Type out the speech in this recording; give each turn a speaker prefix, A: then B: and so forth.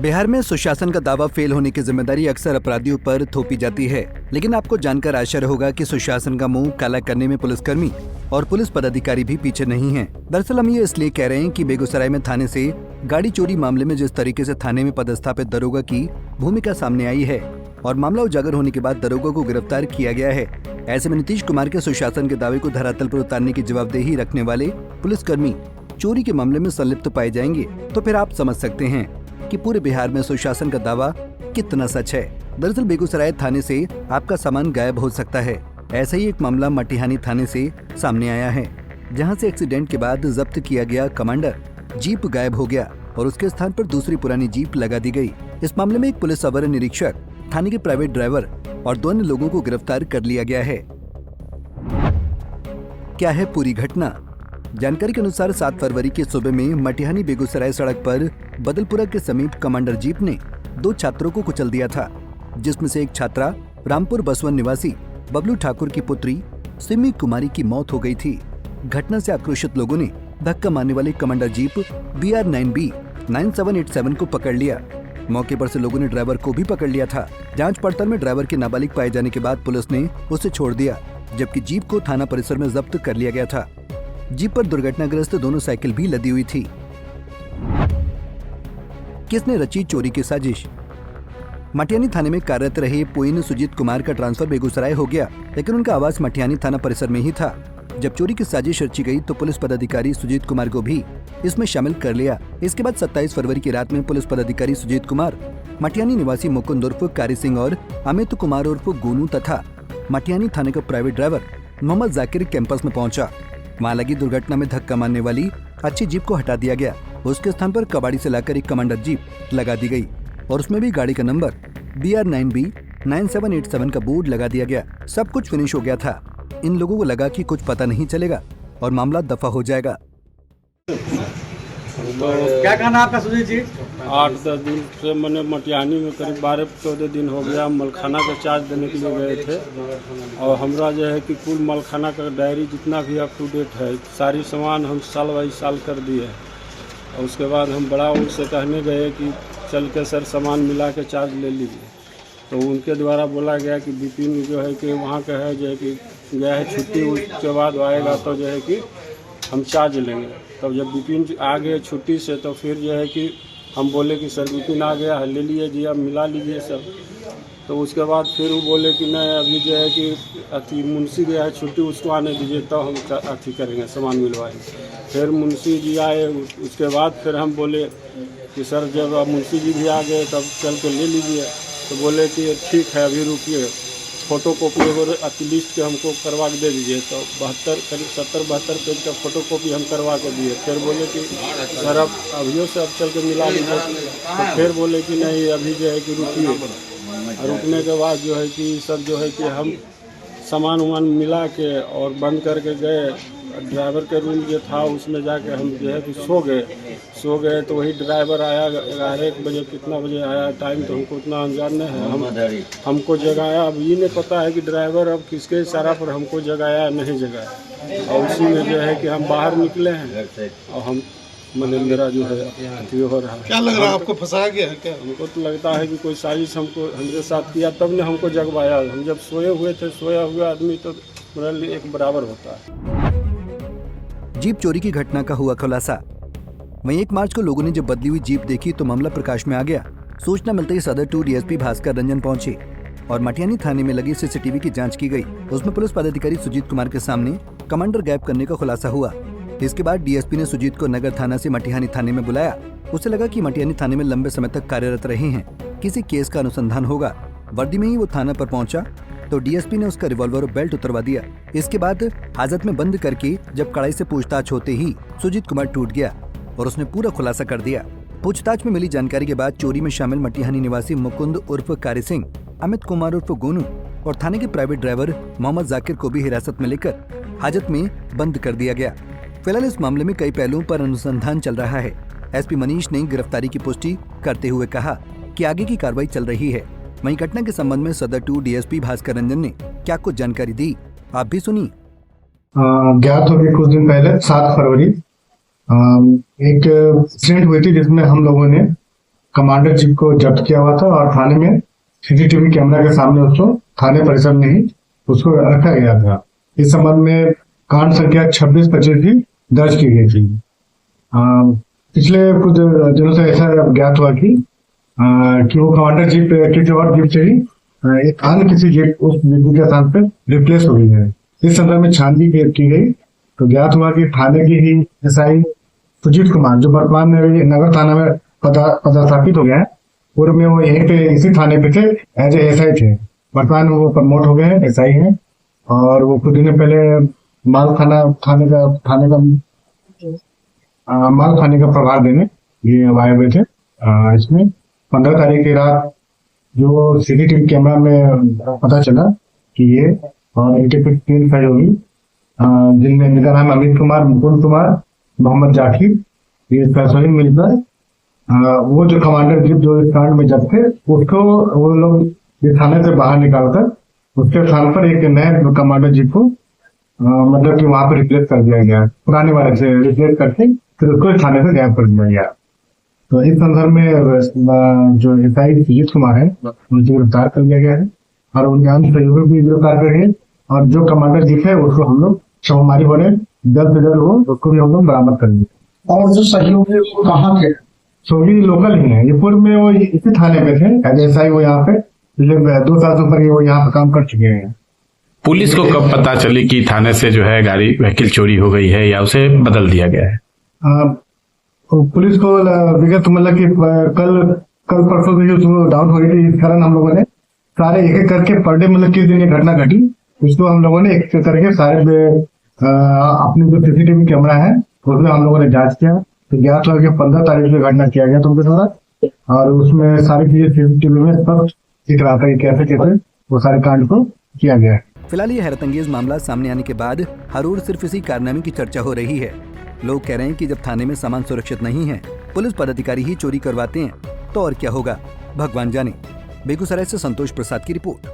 A: बिहार में सुशासन का दावा फेल होने की जिम्मेदारी अक्सर अपराधियों पर थोपी जाती है, लेकिन आपको जानकर आश्चर्य होगा कि सुशासन का मुंह काला करने में पुलिसकर्मी और पुलिस पदाधिकारी भी पीछे नहीं हैं। दरअसल हम ये इसलिए कह रहे हैं कि बेगूसराय में थाने से गाड़ी चोरी मामले में जिस तरीके से थाने में पदस्थापित दरोगा की भूमिका सामने आई है और मामला उजागर होने के बाद दरोगा को गिरफ्तार किया गया है, ऐसे में नीतीश कुमार के सुशासन के दावे को धरातल पर उतारने की जवाबदेही रखने वाले पुलिसकर्मी चोरी के मामले में संलिप्त पाए जाएंगे, तो फिर आप समझ सकते हैं कि पूरे बिहार में सुशासन का दावा कितना सच है। दरअसल बेगूसराय थाने से आपका सामान गायब हो सकता है। ऐसा ही एक मामला मटिहानी थाने से सामने आया है, जहां से एक्सीडेंट के बाद जब्त किया गया कमांडर जीप गायब हो गया और उसके स्थान पर दूसरी पुरानी जीप लगा दी गई। इस मामले में एक पुलिस अवर निरीक्षक, थाने के प्राइवेट ड्राइवर और 2 अन्य लोगों को गिरफ्तार कर लिया गया है। क्या है पूरी घटना? जानकारी के अनुसार 7 फरवरी की सुबह में मटिहानी बेगूसराय सड़क पर बदलपुरा के समीप कमांडर जीप ने 2 छात्रों को कुचल दिया था, जिसमें से एक छात्रा रामपुर बसवन निवासी बबलू ठाकुर की पुत्री सिमी कुमारी की मौत हो गई थी। घटना से आक्रोशित लोगों ने धक्का मारने वाली कमांडर जीप BR9B 9787 को पकड़ लिया। मौके पर से लोगों ने ड्राइवर को भी पकड़ लिया था। जांच पड़ताल में ड्राइवर के नाबालिग पाए जाने के बाद पुलिस ने उसे छोड़ दिया, जबकि जीप को थाना परिसर में जब्त कर लिया गया था। जीप पर दुर्घटनाग्रस्त दोनों साइकिल भी लदी हुई थी। किसने रची चोरी की साजिश? मटिहानी थाने में कार्यरत रहे पोइन सुजीत कुमार का ट्रांसफर बेगूसराय हो गया, लेकिन उनका आवास मटिहानी थाना परिसर में ही था। जब चोरी की साजिश रची गई तो पुलिस पदाधिकारी सुजीत कुमार को भी इसमें शामिल कर लिया। इसके बाद 27 फरवरी की रात में पुलिस पदाधिकारी सुजीत कुमार मटिहानी निवासी मुकुंद उर्फ कारी सिंह और अमित कुमार उर्फ गोनू तथा मटिहानी थाने का private driver Mohammad Zakir campus में पहुंचा। वहां लगी दुर्घटना में धक्का मारने वाली अच्छी जीप को हटा दिया गया। उसके स्थान पर कबाड़ी से लाकर एक कमांडर जीप लगा दी गई और उसमें भी गाड़ी का नंबर BR9B 9787 का बोर्ड लगा दिया गया। सब कुछ फिनिश हो गया था। इन लोगों को लगा कि कुछ पता नहीं चलेगा और मामला दफा हो जाएगा।
B: तो क्या कहना आपका सुजीत जी?
C: 8-10 दिन से मैंने मटिहानी में करीब 12-14 दिन हो गया मलखाना का चार्ज देने के लिए गए थे और हमरा जो है कि कुल मलखाना का डायरी जितना भी अप टू डेट है, सारी सामान हम साल बाई साल कर दिए और उसके बाद हम बड़ा उनसे कहने गए कि चल के सर सामान मिला के चार्ज ले लीजिए, तो उनके द्वारा बोला गया कि विपिन जो है कि वहाँ का है जो है कि गया है छुट्टी, उसके बाद आएगा तो जो है कि हम चार्ज लेंगे। तब जब विपिन आ गए छुट्टी से तो फिर जो है कि हम बोले कि सर विपिन आ गया है, ले लिए जी, अब मिला लीजिए सब। तो उसके बाद फिर वो बोले कि नहीं अभी जो है कि अति मुंशी गया है छुट्टी, उसको आने दीजिए तो हम अति करेंगे, सामान मिलवाएंगे। फिर मुंशी जी आए, उसके बाद फिर हम बोले कि सर जब मुंशी जी भी आ गए तब चल के ले लीजिए, तो बोले कि ठीक है अभी रुकिए, फ़ोटो कॉपी और अति लिस्ट के हमको करवा के दे दीजिए। तो 72 करीब 70-72 पेज का फ़ोटो कॉपी हम करवा के दिए। फिर बोले कि सर अब अभियो से अब चल के मिला लीजिए, तो फिर बोले कि नहीं अभी जो है कि रुकिए। रुकने के बाद जो है कि सब जो है कि हम सामान वामान मिला के और बंद करके गए। ड्राइवर के रूम जो था उसमें जाके हम जो है कि सो गए। तो वही ड्राइवर आया 11 बजे, कितना बजे आया टाइम तो हमको उतना अंजान नहीं है। हमको जगाया, अब ये नहीं पता है कि ड्राइवर अब किसके इशारा पर हमको जगाया नहीं जगाया। और उसी में जो है कि हम बाहर निकले हैं और हम मेरा जो है अति हो रहा है।
B: क्या लग रहा है आपको फंसाया गया है क्या?
C: हमको तो लगता है कि कोई साजिश हमरे साथ किया, तब ने हमको जगवाया। हम जब सोए हुए थे, सोया हुआ आदमी तो मेरे लिए एक बराबर होता है।
A: जीप चोरी की घटना का हुआ खुलासा। वहीं 1 मार्च को लोगों ने जब बदली हुई जीप देखी तो मामला प्रकाश में आ गया। सूचना मिलते ही सदर 2 DSP भास्कर रंजन पहुंचे और मटिहानी थाने में लगी CCTV की जांच की गई। उसमें पुलिस पदाधिकारी सुजीत कुमार के सामने कमांडर गायब करने का खुलासा हुआ। इसके बाद DSP ने सुजीत को नगर थाना से मटिहानी थाने में बुलाया। उसे लगा कि मटिहानी थाने में लंबे समय तक कार्यरत रहे हैं, किसी केस का अनुसंधान होगा। वर्दी में ही वो थाना पर पहुंचा तो DSP ने उसका रिवॉल्वर और बेल्ट उतरवा दिया। इसके बाद हाजत में बंद करके जब कड़ाई से पूछताछ होते ही सुजीत कुमार टूट गया और उसने पूरा खुलासा कर दिया। पूछताछ में मिली जानकारी के बाद चोरी में शामिल मटिहानी निवासी मुकुंद उर्फ कारी सिंह, अमित कुमार उर्फ गोनू और थाने के प्राइवेट ड्राइवर मोहम्मद जाकिर को भी हिरासत में लेकर हाजत में बंद कर दिया गया। फिलहाल इस मामले में कई पहलुओं पर अनुसंधान चल रहा है। SP मनीष ने गिरफ्तारी की पुष्टि करते हुए कहा कि आगे की कार्रवाई चल रही है। वहीं घटना के संबंध में सदर 2 DSP भास्कर रंजन ने क्या कुछ जानकारी दी, आप भी सुनिए।
D: ज्ञात हो गया कुछ दिन पहले 7 फरवरी एक एक्सीडेंट हुई थी जिसमें हम लोगों ने कमांडर जीप को जब्त किया हुआ था और थाने में सीसीटीवी कैमरा के सामने उसको थाने परिसर में ही उसको रखा गया था। इस संबंध में कांड संख्या 26-25 भी दर्ज की गई थी। पिछले कुछ दिनों से ऐसा ज्ञात हुआ कि वो कमांडर जीप किसी और जीप से ही एक अन्य किसी जीप उस व्यक्ति के स्थान पर रिप्लेस हो गई है। इस संदर्भ में छानबीन की गई तो ज्ञात हुआ कि थाने की ही एसआई सुजीत कुमार, जो वर्तमान में नगर थाना में पदस्थापित हो गया है, पूर्व में वो यहीं पे इसी थाने पे थे, एज ए एसआई थे। वर्तमान में वो प्रमोट हो गए हैं, एसआई हैं और वो कुछ दिन पहले माल थाने का प्रभार देने ये आए हुए थे। इसमें 15 तारीख की रात जो सीसीटीवी कैमरा में पता चला कि ये और इनके कुछ 3 सहयोगी जिनमें इनका नाम अमित कुमार, मुकुंद कुमार, मोहम्मद जाकिर, ये सभी मिलकर वो जो कमांडर जीप जो इस कांड में जब थे उसको वो लोग इस थाने से बाहर निकालकर उसके स्थान पर एक नए कमांडर जीप को मतलब कि वहां पर रिप्लेस कर दिया गया, पुराने वाले से रिप्लेस करके फिर उसको थाने से गायब कर दिया गया। तो इस संदर्भ में जो एसआई सुजीत कुमार है उनको गिरफ्तार कर लिया गया है और उनके अन्य सहयोगी भी गिरफ्तार कर गए और जो कमांडर जीप है उसको हम लोग छापेमारी बने जल्द से जल्द वो उसको भी हम लोग बरामद करेंगे।
B: और जो सहयोगी वो कहाँ के?
D: सहयोगी लोकल ही है, ये पूर्व में वो इसी थाने पे थे एज एसआई, वो यहाँ पे पिछले 2 साल से ऊपर वो यहाँ पे काम कर चुके हैं।
E: पुलिस को कब पता चली कि थाने से जो है गाड़ी व्हीकल चोरी हो गई है या उसे बदल दिया गया है?
D: पुलिस को विगत मतलब कि कल परसों से जो डाउन हो रही थी, इस कारण हम लोगों ने सारे एक एक करके पर डे मतलब किस दिन ये घटना घटी उसको हम लोगों ने एक एक करके सारे अपने जो सीसीटीवी कैमरा है उसमें हम लोगों ने जांच किया तो ज्ञात हुआ कि 15 तारीख को घटना किया गया था उनके साथ और उसमें सारी चीजें सीसीटीवी में स्पष्ट दिख रहा था कि कैसे कैसे वो सारे कांड को किया गया है।
A: फिलहाल ये हैरतअंगेज मामला सामने आने के बाद हर ओर सिर्फ इसी कारनामे की चर्चा हो रही है। लोग कह रहे हैं कि जब थाने में सामान सुरक्षित नहीं है, पुलिस पदाधिकारी ही चोरी करवाते हैं तो और क्या होगा, भगवान जाने। बेगूसराय से संतोष प्रसाद की रिपोर्ट।